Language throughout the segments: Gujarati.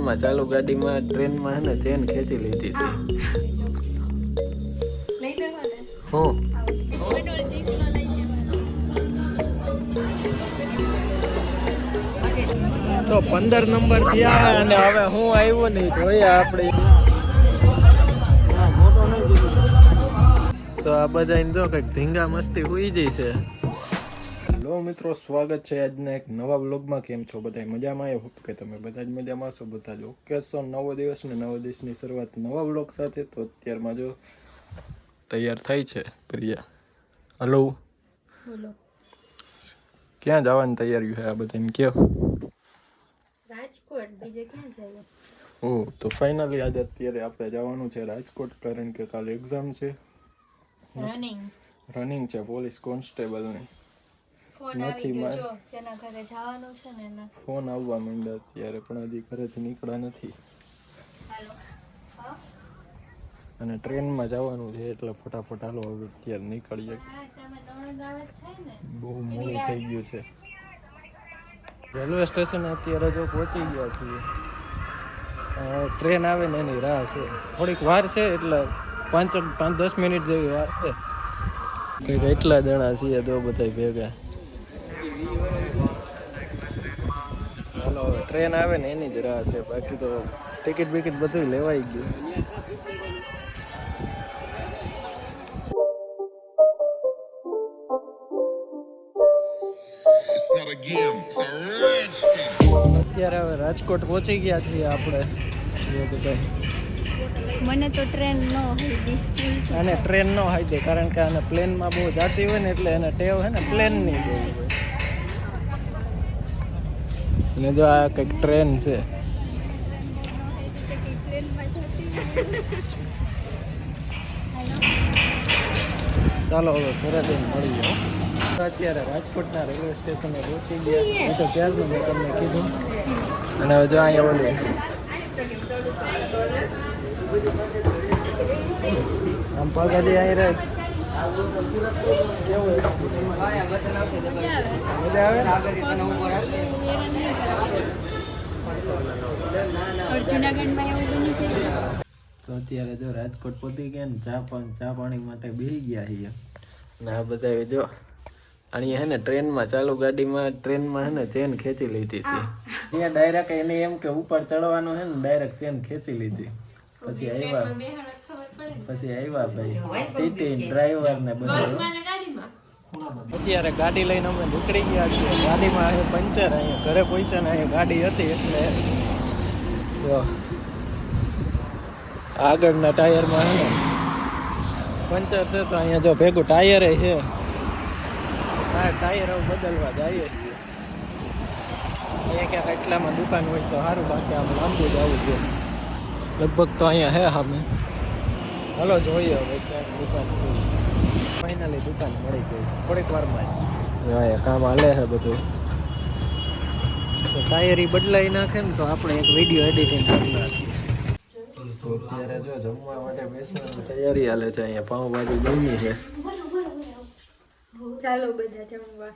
ટ્રેનમાં ચાલુ ગાડીમાં ટ્રેનમાં હે ને ચેન ખેંચી લીધી હતી હું તો 15 નંબર થયા અને હવે હું આવ્યો નહીં જોઈએ આપણે તો આ બધા જો કંઈક ધીંગા મસ્તી હોઈ જઈ છે. હેલો મિત્રો, સ્વાગત છે આજના એક નવા વ્લોગમાં. કેમ છો બધા? મજામાં? એ હોપ કે તમે બધા જ મજામાં છો. બધા જ ઓકે છો. નવો દિવસ ને નવો દિવસની શરૂઆત નવા વ્લોગ સાથે. તો અત્યારમાં જો તૈયાર થાય છે પ્રિયા. હલો, બોલો. ક્યાં જવાની તૈયારી છે આ બધા એમ કહો? રાજકોટ, બીજે ક્યાં જઈએ? ઓહ, તો ફાઇનલી આજે અત્યારે આપણે જવાનું છે રાજકોટ, કારણ કે કાલે એક્ઝામ છે. રનિંગ છે પોલીસ કોન્સ્ટેબલની. ફોન આવી ગયો જો, જેના ઘરે જવાનું છે ને એના ફોન આવવા માંડ્યા અત્યારે, પણ હજી ઘરેથી નીકળ્યા નથી. હાલો. હા, અને ટ્રેનમાં જવાનું છે એટલે ફટાફટ હાલો હવે અત્યારે નીકળીએ. તમે નણંદ આવે થાય ને, બહુ મોડું થઈ ગયું છે. રેલવે સ્ટેશન અત્યારે જો પહોંચી ગયા છીએ. ટ્રેન આવે ને એની રાહ છે. થોડીક વાર છે એટલે 5-10 મિનિટ જેવી વાર છે. કંઈક એટલા જણા છીએ તો બધા ભેગા. હાલો, હવે ટ્રેન આવે ને એની જ રાહ છે. બાકી તો ટિકિટ બિકિટ બધું લેવાઈ ગયું. અત્યારે હવે રાજકોટ પહોંચી ગયા છીએ આપણે. મને તો ટ્રેન ન હતી. અને ટ્રેન ન હાઈ કારણ કે આને પ્લેનમાં બહુ જાતી હોય ને એટલે એને ટેવ છે ને પ્લેનની બહુ હોય. અને જો આ કંઈક ટ્રેન છે. ચાલો હવે ઘરે જઈને મળીએ. અત્યારે રાજકોટના રેલવે સ્ટેશને પહોંચી ગયા. એ તો ક્યારનું મેં તમને કીધું. અને હવે જો અહીંયા ઓલું આમ પગાડી અહીં રહે. કેવું મજા આવે? જુનાગઢમાં એવું બની છે. તો અત્યારે જો રાજકોટ પહોંચી ગયા ને ચા પાણી માટે બેસી ગયા છીએ. ને આ બધા જો અહીંયા હે ને ટ્રેનમાં ચાલુ ગાડીમાં ટ્રેનમાં હે ને ચેન ખેંચી લીધી હતી. ત્યાં ડાયરેક્ટ એને એમ કે ઉપર ચડવાનું છે ને ડાયરેક્ટ ચેન ખેંચી લીધી. પછી આવ્યા ભાઈ ટીટી ડ્રાઈવર ને બધા. અત્યારે ગાડી લઈને અમે નીકળી ગયા છીએ. ગાડીમાં અહીં પંચર, અહીંયા ઘરે પહોંચ્યા ને અહીંયા ગાડી હતી એટલે આગળના ટાયરમાં હે ને પંચર છે. તો અહીંયા જો ભેગું ટાયર છે. હા, ટાયર હવે બદલવા જઈએ છીએ. અહીંયા ક્યાંક એટલામાં દુકાન હોય તો સારું, બાકી આમ લાંબુ જ આવું જોઈએ. લગભગ તો અહીંયા હે સામે. હાલો જોઈએ હવે ક્યાંક દુકાન છે. ફાઇનલી દુકાન મળી ગઈ થોડીક વારમાં જ. અહીંયા કામ હાલે છે બધું. તો ટાયર બદલાઈ નાખે ને તો આપણે એક વિડીયો એડિટિંગ કરી નાખીએ. તો અત્યારે જો જમવા માટે બેસવાની તૈયારી હાલે છે. અહીંયા પાઉંભાજી બની છે. ચાલો બધા જમવા.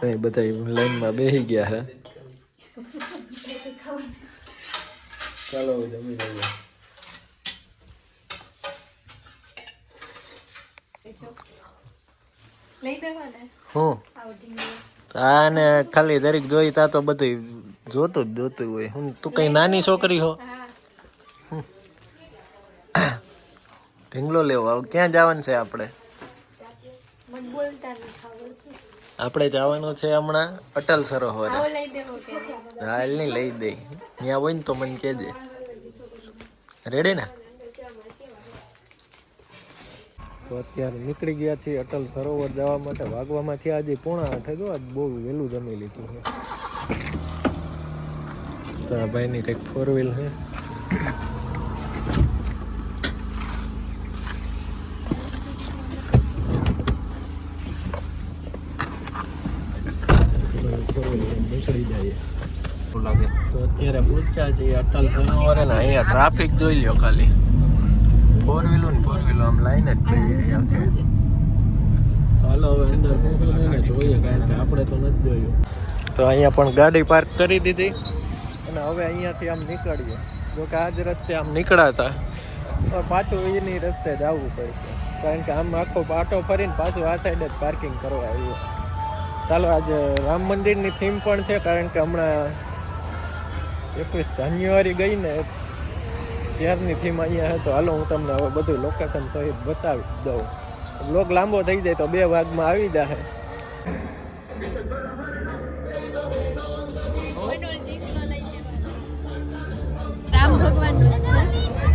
અહીં બધા લાઈનમાં બેસી ગયા છે. ચાલો જમી લઈએ. હું આ ને ખાલી દરેક જોઈ તા તો બધું જોતું હોય. હું તું કઈ નાની છોકરી હો? ઢીંગલો લેવો. હવે ક્યાં જવાનું છે આપણે? આપણે જવાનું છે હમણાં અટલ સરોવર. હાલ નહીં લઈ દે. ત્યાં હોય ને તો મને કહેજે. રેડી ને? તો અત્યારે નીકળી ગયા છીએ અટલ સરોવર જવા માટે. વાગવામાં થયા આજે 7:30. જો આજ બહુ વહેલું જમી લીધું છે. તો આ ભાઈની કંઈક 4 વ્હીલ છે. નીકળી જાય લાગે. તો અત્યારે પહોંચ્યા છીએ અટલ સરોવર. ને અહીંયા ટ્રાફિક જોઈ લ્યો ખાલી. 4 વ્હીલો આમ લાઈન જ પડી રહ્યા છે. હાલો હવે અંદર મોકલીને જોઈએ, કારણ કે આપણે તો નથી જોયું. તો અહીંયા પણ ગાડી પાર્ક કરી દીધી અને હવે અહીંયાથી આમ નીકળીએ. જો કે આ જ રસ્તે આમ નીકળાતા પાછું એની રસ્તે જ આવવું પડશે, કારણ કે આમ આખો પાટો ફરીને પાછું આ સાઈડ જ પાર્કિંગ કરવા આવ્યું. ચાલો, આજે રામ મંદિરની થીમ પણ છે, કારણ કે હમણાં 21 જાન્યુઆરી ગઈ ને ત્યારની થીમ અહીંયા છે. તો હાલો હું તમને હવે બધું લોકેશન સહિત બતાવી દઉં. બ્લોગ લાંબો થઈ જાય તો 2 ભાગમાં આવી જશે. રામ ભગવાનનો છે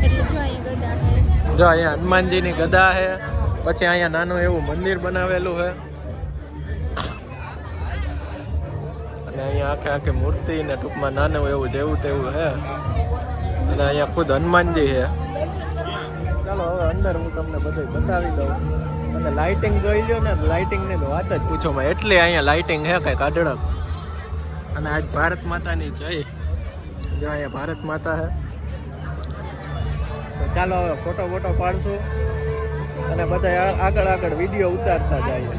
એટલે જો અહીંયા ગદા છે. જો અહીંયા હનુમાનજીની ગદા છે, પછી અહીંયા નાનું એવું મંદિર બનાવેલું છે, અને અહીંયા આખી મૂર્તિ ને ટૂંકમાં નાનું એવું જેવું તેવું છે, અને અહીંયા ખુદ હનુમાનજી છે. ચાલો હવે અંદર હું તમને બધું બતાવી દઉં. અને લાઇટિંગ જોઈ લ્યો ને, લાઇટિંગની તો વાત જ પૂછો માં, એટલી અહીંયા લાઇટિંગ છે કંઈક અઢળક. અને આજ ભારત માતાની જય. જો અહીંયા ભારત માતા છે. તો ચાલો હવે ફોટો પાડશું અને બધા આગળ વિડીયો ઉતારતા જઈએ.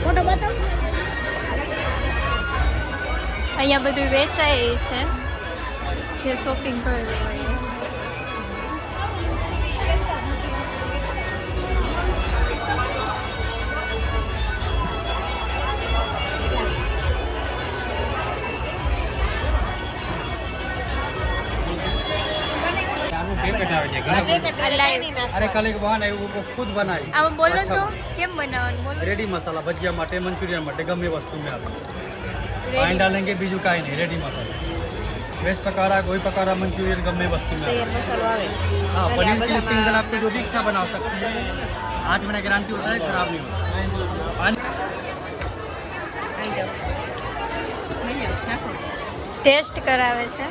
ફોટો બતાવ. અહીંયા બધું વેચાય છે, જે શોપિંગ કરવું હોય. अरे कल एक बहन है वो खुद बनाई. આમાં બોલો તો કેમ બનાવવાનું બોલો. रेडी मसाला भजिया માટે મંચુરિયન માટે ગમે વસ્તુ में आप Ready पानी डालेंगे बीजू काई नहीं रेडी मसाला वेज पकारा कोई पकारा मंचूरियन गमे वस्तु में તૈયાર મસાલો આવે. हाँ पनीर चिली सिंगल आपको जो भी इच्छा बना सकती है 8 महीने गारंटी होता है खराब नहीं होता. ટેસ્ટ કરાવે છે.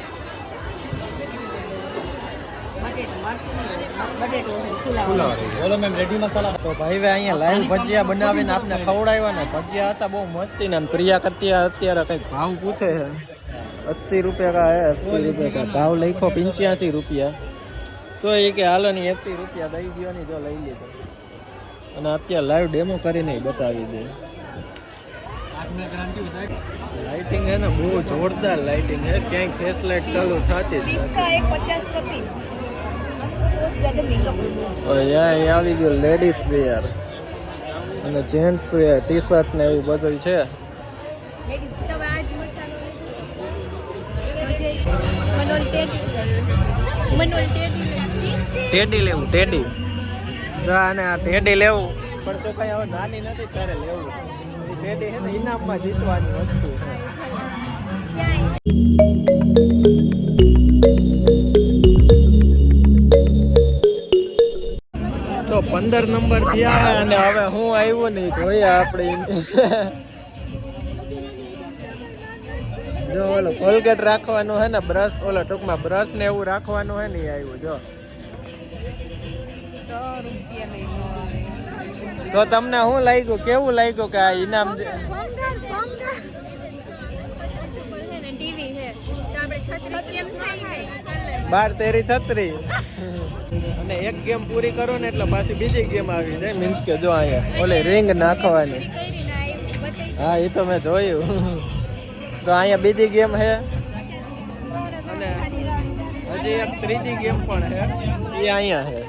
बोलो मैम रेडी मसाला. તો ભાઈ અહીંયા લાઈવ ભજીયા બનાવીને આપને ખવડાવ્યા ને. ભજીયા હતા બહુ મસ્તી ને. પ્રિયા કરતી અત્યારે કંઈક ભાવ પૂછે છે. 80 રૂપિયા કા હે, 80 રૂપિયા કા ભાવ લખ્યો 85 રૂપિયા. તો એ કે હાલો ની 80 રૂપિયા દઈ દો ને, જો લઈ લીધો. અને અત્યારે લાઈવ ડેમો કરીને બતાવી દે. 8 महीने गारंटी होता है. લાઇટિંગ હે ને બહુ જોરદાર લાઇટિંગ હે, ક્યાંય ફેસ લાઇટ ચાલુ થતી જ નથી. અહીંયા આવી ગયું લેડીઝ વેર અને જેન્ટ્સ વેર, ટી શર્ટ ને એવું બધું છે. ટેડી લેવું, ટેડી. જો આને આ ટેડી લેવું, પણ તો કઈ હવે નાની નથી તારે લેવું. ટેડી છે ને ઇનામમાં જીતવાની વસ્તુ છે. તો 15 નંબર થયા અને હવે હું આવ્યો નહીં જોઈએ આપણે. જો ઓલો કોલગેટ રાખવાનું હે ને, બ્રશ ઓલો ટૂંકમાં બ્રશ ને એવું રાખવાનું હે ને આવ્યું. જો તો તમને શું લાગ્યું, કેવું લાગ્યું કે આ ઇનામ ટીવી છે તો આપણે 36 કેમ થાય નહીં 12 13 36 અને એક ગેમ પૂરી કરો ને એટલે પાછી બીજી ગેમ આવી જાય. મીન્સ કે જો અહીંયા ઓલી રિંગ નાખવાની. હા એ તો મેં જોયું. તો અહીંયા બીજી ગેમ છે અને હજી એક ત્રીજી ગેમ પણ છે, એ અહીંયા છે.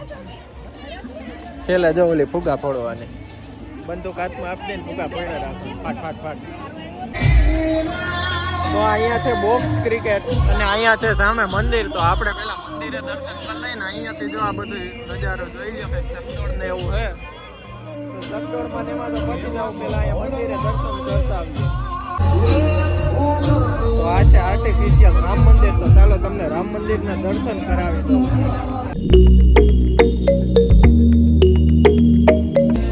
છેલ્લે જો ઓલી ફુગા ફોડવાની, બંદૂક હાથમાં આપી દઈને ફુગા ફોડે રાખો, ફાટ ફાટ ફાટ. તો અહીંયા છે બોક્સ ક્રિકેટ અને અહીંયા છે સામે મંદિર. તો આપણે પેલા મંદિરે દર્શન કરી લઈને અહીંયાથી જો આ બધું નજારો જોઈ લો. કંઈક ચકડોળ ને એવું છે. તો ચકડોળમાં ને એમાં તો પછી જાવ પેલા અહીંયા મંદિરે દર્શન કરતા આવીએ. તો આ છે આર્ટિફિશિયલ રામ મંદિર. તો ચાલો તમને રામ મંદિરના દર્શન કરાવી દઉં.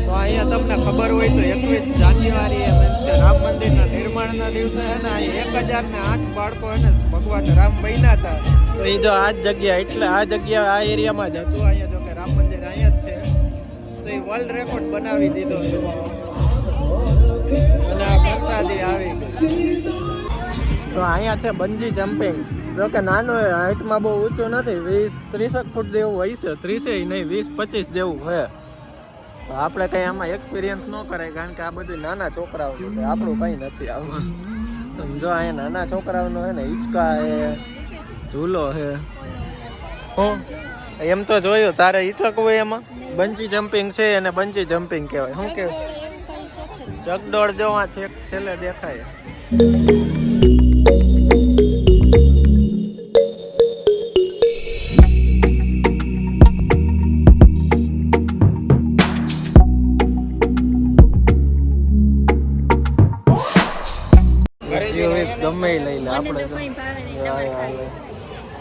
તો અહીંયા તમને ખબર હોય તો 21 જાન્યુઆરી મીન્સ કે રામ મંદિરના નિર્માણના દિવસે છે ને 1008 બાળકો છે ને ભગવાન રામ બન્યા હતા. તો એ જો આ જ જગ્યા, એટલે આ જગ્યા આ એરિયામાં જ હતું. અહીંયા જો કે રામ મંદિર અહીંયા જ છે. તો એ વર્લ્ડ રેકોર્ડ બનાવી દીધો છે. અને આ પ્રસાદી આવી ગઈ. તો અહીંયા છે બંજી જમ્પિંગ. જો કે નાનું હાઈટમાં બહુ ઊંચું નથી, 20-30 ફૂટ જેવું હોય છે. 30 નહીં 20-25 જેવું છે. આપણે કઈ આમાં એક્સપિરિયન્સ ન કરાય કારણ કે આ બધું નાના છોકરાઓનું છે, આપણું કઈ નથી આમાં. જો અહીંયા નાના છોકરાઓનો હે ને હિંચકા હે, ઝૂલો હે. હું એમ તો જોયું તારે હિંચકવું એમાં બંજી જમ્પિંગ છે અને બંજી જમ્પિંગ કહેવાય. શું કહેવાય? ચકડોળ જો આ છેક છેલ્લે દેખાય. ગમે એ લઈ લે આપણે તો.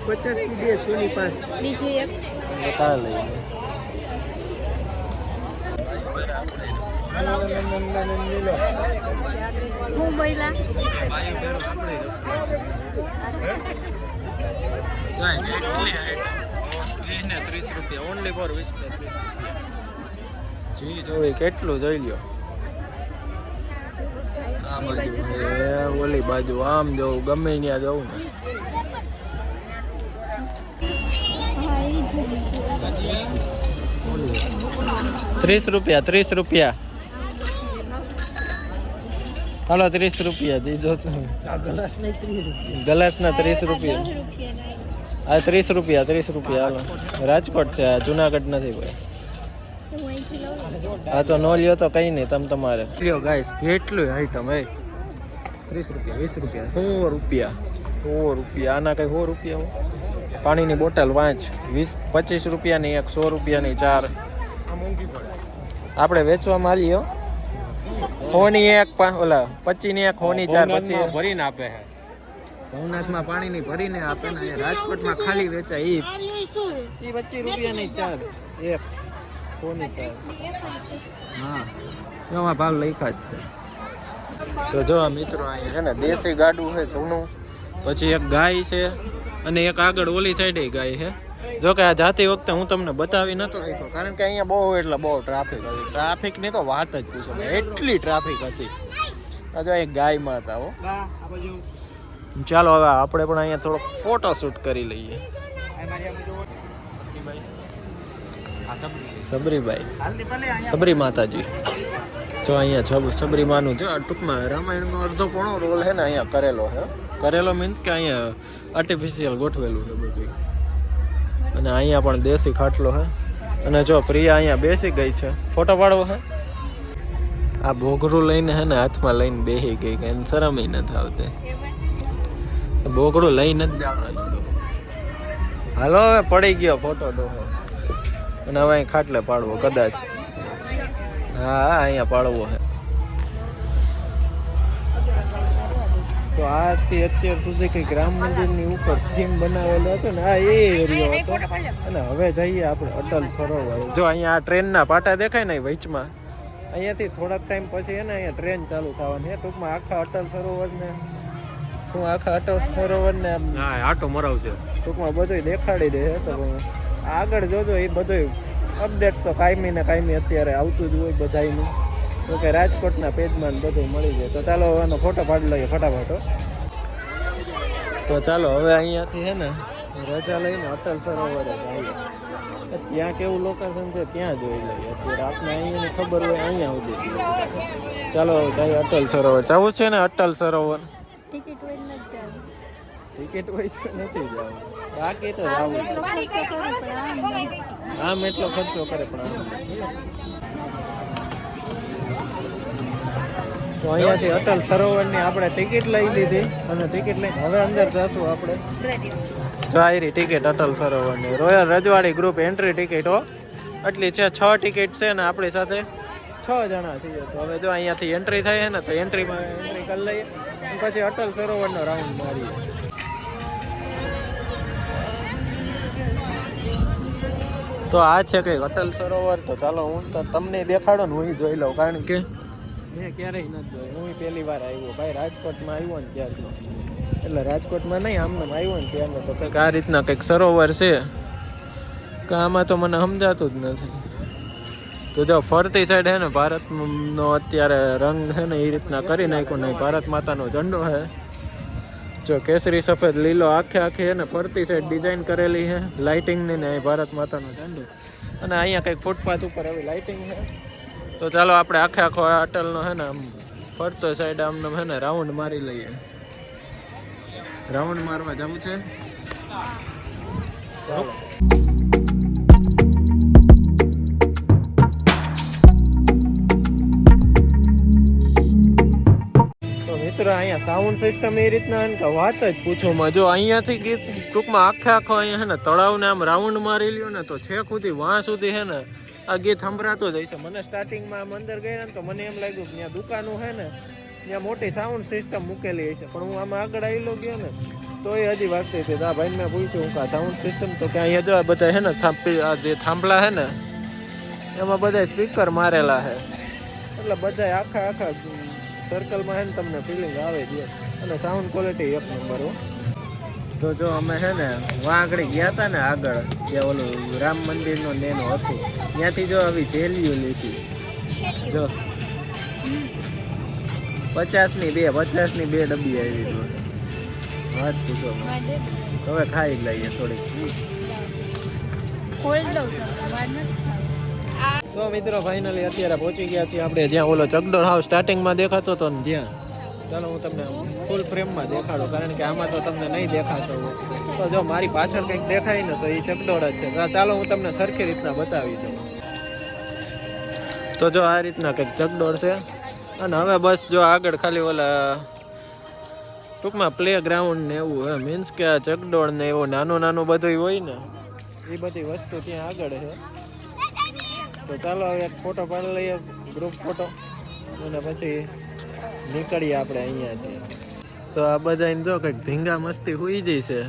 50 ની 2 સોની 5 બીજી એક બતા લઈ લે. હું બોલા ઓનલી ફોર 20 ને 30. જી જોઈ કેટલું જોઈ લ્યો. આ બાજુ ઓલી બાજુ આમ જવું ગમે ત્યાં જવું ને. 30 રૂપિયા 30 રૂપિયા. હાલો 30 રૂપિયા દીધો તો. ગ્લાસ ના 30 રૂપિયા. આ 30 રૂપિયા 30 રૂપિયા. હાલો રાજકોટ છે, જુનાગઢ નથી ભાઈ. હા તો નો લ્યો તો કઈ નહીં, તમે તમારે લ્યો ગાઈસ. કેટલું આઈટમ હે. 30 રૂપિયા 20 રૂપિયા 100 રૂપિયા 100 રૂપિયા. આના કઈ 100 રૂપિયા હોય. પાણીની બોટલ 5 20 25 રૂપિયાની એક, 100 રૂપિયાની 4. આપણે વેચવામાં આવીએ હોની એક ઓલા 25 ની એક, હોની 4 પછી ભરીને આપે છે. ભવનાથમાં પાણીની ભરીને આપે ને. રાજકોટમાં ખાલી વેચાય ઈ 25 રૂપિયાની 4 એક, હોની 4. હા એમાં ભાવ લખ્યા જ છે. તો જો મિત્રો અહીંયા છે ને દેશી ગાડું છે જૂનું, પછી એક ગાય છે અને એક આગળ ઓલી સાઈડે ગાય છે. જો કે આ જાતી વખતે હું તમને બતાવી નતો શક્યો કારણ કે અહીંયા બહુ એટલે બહુ ટ્રાફિક હતી. ટ્રાફિકની તો વાત જ પૂછો, એટલી ટ્રાફિક હતી. આ જો એક ગાય માં હતા. હો ચાલો હવે આપણે પણ અહીંયા થોડોક ફોટો શૂટ કરી લઈએ. સબરીબાઈ, સબરી માતાજી. જો અહીંયા સબરી માનું જો ટૂંકમાં રામાયણનો અડધો પોણો રોલ છે ને અહીંયા કરેલો છે. કરેલો મીન્સ કે અહીંયા આર્ટિફિશિયલ ગોઠવેલું છે બધું. અને અહીંયા પણ દેશી ખાટલો છે. અને જો પ્રિયા અહીંયા બેસી ગઈ છે. ફોટો પાડવો છે. આ બોગડું લઈને હે ને હાથમાં લઈને બેસી ગઈ કે એને શરમ નથી આવતી. બોગડું લઈને જ જવાનું. હાલો હવે પડી ગયો ફોટો ડોહો. અને હવે અહીં ખાટલે પાડવો કદાચ. હા અહીંયા પાડવો છે. તો આથી અત્યાર સુધી કઈક રામ મંદિરની ઉપર થીમ બનાવેલો હતો ને, આ એ એરિયો હતો. અને હવે જઈએ આપણે અટલ સરોવર. જો અહીંયા આ ટ્રેનના પાટા દેખાય ને વચમાં, અહીંયાથી થોડાક ટાઈમ પછી છે ને અહીંયા ટ્રેન ચાલુ થવાની છે. ટૂંકમાં આખા અટલ સરોવરને આટો મરાવશે. ટૂંકમાં બધું દેખાડી દે. તો આગળ જોજો એ બધું અપડેટ તો કાયમી ને કાયમી અત્યારે આવતું જ હોય બધાયનું. તો કે રાજકોટના પેજમાં બધું મળી જાય. તો ચાલો એનો ફોટો પાડી લઈએ ફટાફટ. તો ચાલો હવે અહીંયાથી છે ને રજા લઈને અટલ સરોવર જ આવીએ. ત્યાં કેવું લોકેશન છે ત્યાં જોઈ લઈએ. અત્યારે આપણે અહીંયાની ખબર હોય અહીંયા સુધી. ચાલો ચાલો અટલ સરોવર જવું છે ને. અટલ સરોવર ટિકિટ હોય નથી જવું. ટિકિટ હોય તો નથી જવું, બાકી તો જવું. આમ એટલો ખર્ચો કરે પણ આમ. તો અહીંયાથી અટલ સરોવરની આપણે ટિકિટ લઈ લીધી અને ટિકિટ લઈને હવે અંદર જશું આપણે. જાહેરી ટિકિટ અટલ સરોવરની રોયલ રજવાડી ગ્રુપ એન્ટ્રી ટિકિટ હો. એટલી છે 6 ટિકિટ છે ને આપણી સાથે 6 જણા છીએ. તો હવે જો અહીંયાથી એન્ટ્રી થાય છે ને તો એન્ટ્રીમાં એન્ટ્રી કરી લઈએ પછી અટલ સરોવરનો રાઉન્ડ મારીએ. તો આ છે કંઈક અટલ સરોવર. તો ચાલો હું તો તમને દેખાડો ને હું જોઈ લઉં કારણ કે મેં ક્યારેય નથી જોયું. હું પહેલી વાર આવ્યો ભાઈ રાજકોટમાં આવ્યો ને ત્યારનો. એટલે રાજકોટમાં નહીં આમને આવ્યો ને ત્યારનો. તો કંઈક આ રીતના કંઈક સરોવર છે કે આમાં તો મને સમજાતું જ નથી. તો જો ફરતી સાઈડ છે ને ભારતનો અત્યારે રંગ છે ને એ રીતના કરી નાખ્યો ને. ભારત માતાનો ઝંડો છે જો કેસરી સફેદ લીલો આખે ને ફરતી સાઈડ ડિઝાઇન કરેલી છે લાઇટિંગની ને ભારત માતાનો ઝંડો. અને અહીંયા કંઈક ફૂટપાથ ઉપર આવી લાઇટિંગ છે તો ચાલો આપણે આખે આખો અટલનો હે ને આમ ફરતો સાઈડ આમને હે ને રાઉન્ડ મારી લઈએ. રાઉન્ડ મારવા જવું છે. ચાલો. તો મિત્રો અહીંયા સાઉન્ડ સિસ્ટમ એ રીતના હે ને કે વાત જ પૂછો માં. જો અહીંયાથી ગીત ટૂંકમાં આખે આખો અહીંયા હે ને તળાવને આમ રાઉન્ડ મારી લ્યો ને તો છેક સુધી વાં સુધી હે ને આ ગીત સંભળાતો જ હશે. મને સ્ટાર્ટિંગમાં આમ અંદર ગયા ને તો મને એમ લાગ્યું કે ત્યાં દુકાનો હે ને ત્યાં મોટી સાઉન્ડ સિસ્ટમ મૂકેલી હશે, પણ હું આમાં આગળ આવેલો ગયો ને તો એ હજી વાગતી હતી. આ ભાઈને મેં પૂછ્યું હું કા સાઉન્ડ સિસ્ટમ, તો કે અહીંયા જો આ બધા હે ને આ જે થાંભલા હે ને એમાં બધા સ્પીકર મારેલા છે, એટલે બધા આખા સર્કલમાં હે ને તમને ફિલિંગ આવે છે અને સાઉન્ડ ક્વોલિટી એક નંબર હો. તો જો અમે હે ને વાં આગળ ગયા હતા ને આગળ જ્યાં ઓલું રામ મંદિરનો નેનો હતું ત્યાંથી જો આવી જેલીઓ લીધી. જો 50ની બે ડબ્બી આવી તો વાત પૂછો. હવે ખાઈ લઈએ થોડીક. તો મિત્રો ફાઇનલી અત્યારે પહોંચી ગયા છીએ આપણે જ્યાં ઓલો ચકડોળ હાવ સ્ટાર્ટિંગમાં દેખાતો હતો ને જ્યાં. ચાલો હું તમને ફૂલ ફ્રેમમાં દેખાડું, કારણ કે આમાં તો તમને નહીં દેખાતો હોય. તો જો મારી પાછળ કંઈક દેખાય ને તો એ ચકડોળ જ છે. ચાલો હું તમને સરખી રીતના બતાવી દઉં. તો જો આ રીતના કંઈક ચકડોળ છે અને હવે બસ જો આગળ ખાલી ઓલા ટૂંકમાં પ્લે ગ્રાઉન્ડ ને એવું હે, મીન્સ કે આ ચકડોળ ને એવું નાનું બધું હોય ને એ બધી વસ્તુ ત્યાં આગળ છે. તો ચાલો હવે એક ફોટો પાડી લઈએ, ગ્રુપ ફોટો, અને પછી નીકળીએ આપણે અહીંયાથી. તો આ બધાને જો કંઈક ધીંગા મસ્તી હુઈ જઈ છે.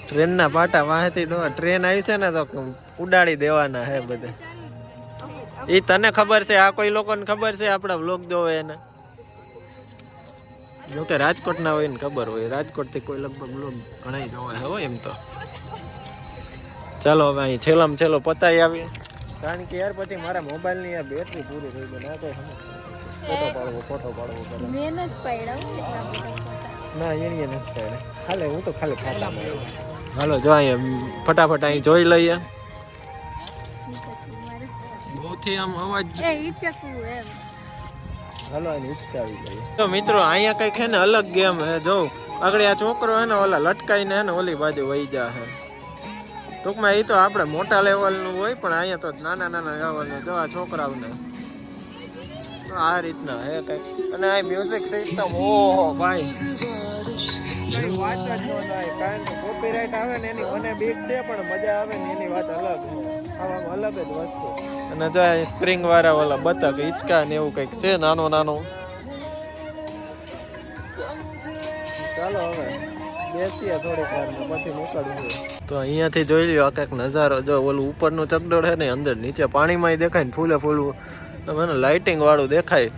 ટ્રેનના પાટા વાંહેથી ટ્રેન આવી છે ને તો ઉડાડી દેવાના હે બધા. એ તને ખબર છે, આ કોઈ લોકોને ખબર છે આપણા વ્લોગ જોવે એને? જોકે રાજકોટના હોય ને ખબર હોય, રાજકોટથી કોઈ લગભગ વ્લોગ ઘણા જોવે હોય એમ તો. ચાલો હવે અહીં છેલ્લામાં છેલ્લો પતાવી આવીએ, કારણ કે યાર પછી મારા મોબાઈલની આ બેટરી પૂરી થઈ ગઈ. ના તો ફોટો પાડવો કરે. ના એની નથી પાડે, ખાલી હું તો ખાલી ફાટા પાડું. હાલો જો અહીંયા ફટાફટ અહીં જોઈ લઈએ. બહુથી આમ અવાજ હાલો અહીં હિચકાવી લઈએ. તો મિત્રો અહીંયા કંઈક હે ને અલગ ગેમ હે. જો આગળ આ છોકરો હે ને ઓલા લટકાઈને હે ને ઓલી બાજુ વહી જા હે. ટૂંકમાં એ તો આપણે મોટા લેવલનું હોય, પણ અહીંયા તો નાના લેવલનું. જો આ છોકરાઓને આ રીતના હે કંઈક. અને આ મ્યુઝિક સિસ્ટમ ઓહો ભાઈ કઈ વાત જ ન થાય, કારણ કે કોપીરાઇટ આવે ને એની મને બીક છે, પણ મજા આવે ને એની વાત અલગ છે. આવામાં અલગ જ વસ્તુ. અને જો સ્પ્રિંગ વાળા ઓલા બતક હિંચકા ને એવું કંઈક છે નાનું. ચાલો હવે બેસીએ થોડીક વાર પછી નીકળવું. તો અહીંયાથી જોઈ લ્યો આ કંઈક નજારો. જો ઓલું ઉપરનું ચકડોળ છે ને અંદર નીચે પાણીમાં દેખાય ને ફૂલે મને લાઇટિંગ વાળું દેખાય.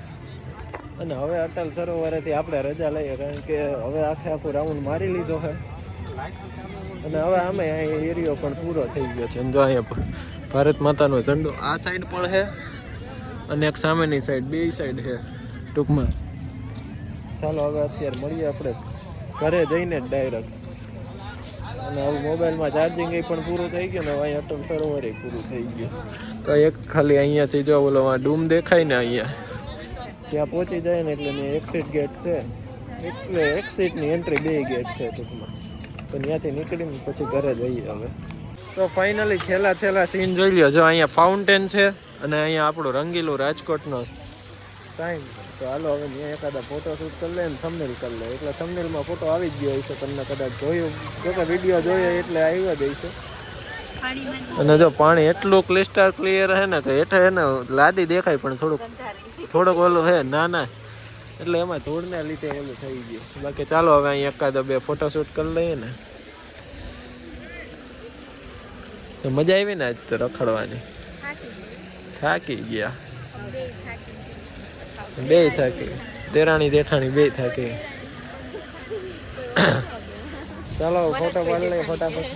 અને હવે અટલ સરોવરેથી આપણે રજા લઈએ, કારણ કે હવે આખું રાઉન્ડ મારી લીધો છે અને હવે આમે અહીં એરિયો પણ પૂરો થઈ ગયો છે. જો અહીંયા ભારત માતાનો ઝંડો આ સાઈડ પણ છે અને એક સામેની સાઈડ, બે સાઈડ છે ટૂંકમાં. ચાલો હવે અત્યારે મળીએ આપણે ઘરે જઈને જ ડાયરેક્ટ. અને હવે મોબાઈલમાં ચાર્જિંગ એ પણ પૂરું થઈ ગયું ને અહીં અટલ સરોવર પૂરું થઈ ગયું. તો એક ખાલી અહીંયાથી જો ઓલો ડૂમ દેખાય ને અહીંયા ત્યાં પહોંચી જાય ને એટલે એક્ઝિટ ગેટ છે, એટલે એક્ઝિટની એન્ટ્રી 2 ગેટ છે ટૂંકમાં. તો ત્યાંથી નીકળીને પછી ઘરે જઈએ હવે. તો ફાઇનલી છેલ્લા સીન જોઈ લ્યો. જો અહીંયા ફાઉન્ટેન છે અને અહીંયા આપણું રંગીલું રાજકોટનો સાઇન. તો હાલો હવે ત્યાં એકાદા ફોટો શૂટ કરી લે ને થંબનેલ કરી લે. એટલે થંબનેલમાં ફોટો આવી જ ગયો હશે, તમને કદાચ જોયું, જોકે વિડીયો જોયો એટલે આવ્યા જ હશે. અને જો પાણી એટલું ક્લિસ્ટર ક્લિયર છે ને કે હેઠે હે ને લાદી દેખાય, પણ થોડુંક ઓલું હે ના એટલે એમાં ધૂળને લીધે ઓલું થઈ ગયું. બાકી ચાલો હવે અહીં એકાદા 2 ફોટો શૂટ કરી લઈએ ને. મજા આવી ને આજ તો રખડવાની. થાકી ગયા, 2 થાકી, દેરાણી જેઠાણી 2 થાકી. ચાલો ફોટો પાડી લઈએ ફટાફટ.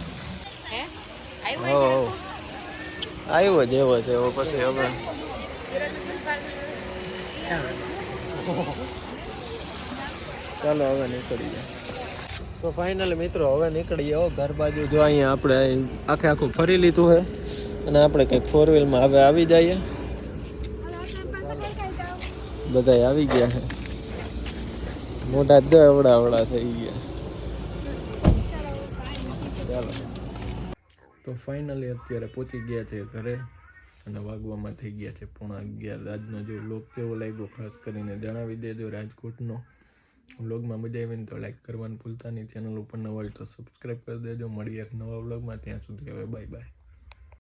આવ્યો જેવો તેવો પછી હવે ચાલો હવે નીકળીએ. તો ફાઇનલી મિત્રો હવે નીકળીએ ઘર બાજુ. જો અહીંયા આપણે આખું ફરી લીધું છે અને આપણે કંઈક 4 વ્હીલમાં હવે આવી જઈએ. બધા આવી ગયા છે. મોટા જ અવડા થઈ ગયા. ચાલો તો ફાઇનલી અત્યારે પહોંચી ગયા છે ઘરે અને વાગવામાં થઈ ગયા છે 11:30. આજનો જો વ્લોગ કેવો લાગ્યો ખાસ કરીને જણાવી દેજો. રાજકોટનો વ્લોગમાં મજા આવી ને તો લાઈક કરવાનું ભૂલતા નહીં. ચેનલ ઉપર નવા હોય તો સબસ્ક્રાઈબ કરી દેજો. મળીએ એક નવા વ્લોગમાં. ત્યાં સુધી હવે બાય બાય.